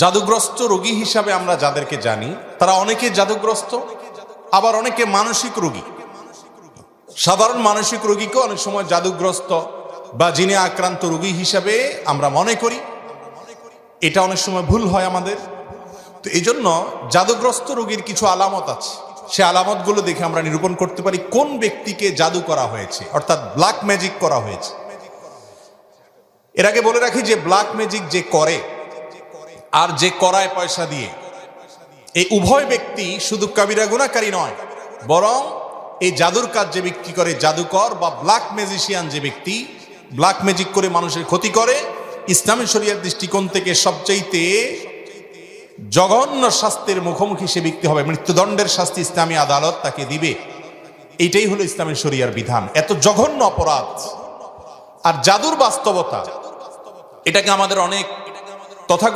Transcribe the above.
জাদুগ্রস্ত রোগী হিসাবে আমরা যাদেরকে জানি তারা অনেকে জাদুগ্রস্ত, আবার অনেকে মানসিক রোগী। সাধারণ মানসিক রোগীকে অনেক সময় জাদুগ্রস্ত বা জিনে আক্রান্ত রোগী হিসাবে আমরা মনে করি। এটা অনেক সময় ভুল হয় আমাদের। তো এই জন্য জাদুগ্রস্ত রোগীর কিছু আলামত আছে, সে আলামতগুলো দেখে আমরা নিরূপণ করতে পারি কোন ব্যক্তিকে জাদু করা হয়েছে, অর্থাৎ ব্ল্যাক ম্যাজিক করা হয়েছে। এর আগে বলে রাখি যে ব্ল্যাক ম্যাজিক যে করে আর যে করায় পয়সা দিয়ে, এই উভয় ব্যক্তি শুধু কবিরা গুনাহকারী নয়, বরং এই জাদুর কাজ যে ব্যক্তি করে, জাদুকর বা ব্ল্যাক ম্যাজিশিয়ান যে ব্যক্তি ব্ল্যাক ম্যাজিক করে মানুষের ক্ষতি করে, ইসলামী শরীয়তের দৃষ্টিকোণ থেকে সবচাইতে জঘন্য শাস্তির মুখোমুখি সে ব্যক্তি হবে। মৃত্যুদণ্ডের শাস্তি ইসলামী আদালত তাকে দিবে। এইটাই হলো ইসলামী শরীয়তের বিধান। এত জঘন্য অপরাধ আর জাদুর বাস্তবতা, এটাকে আমাদের অনেক তথা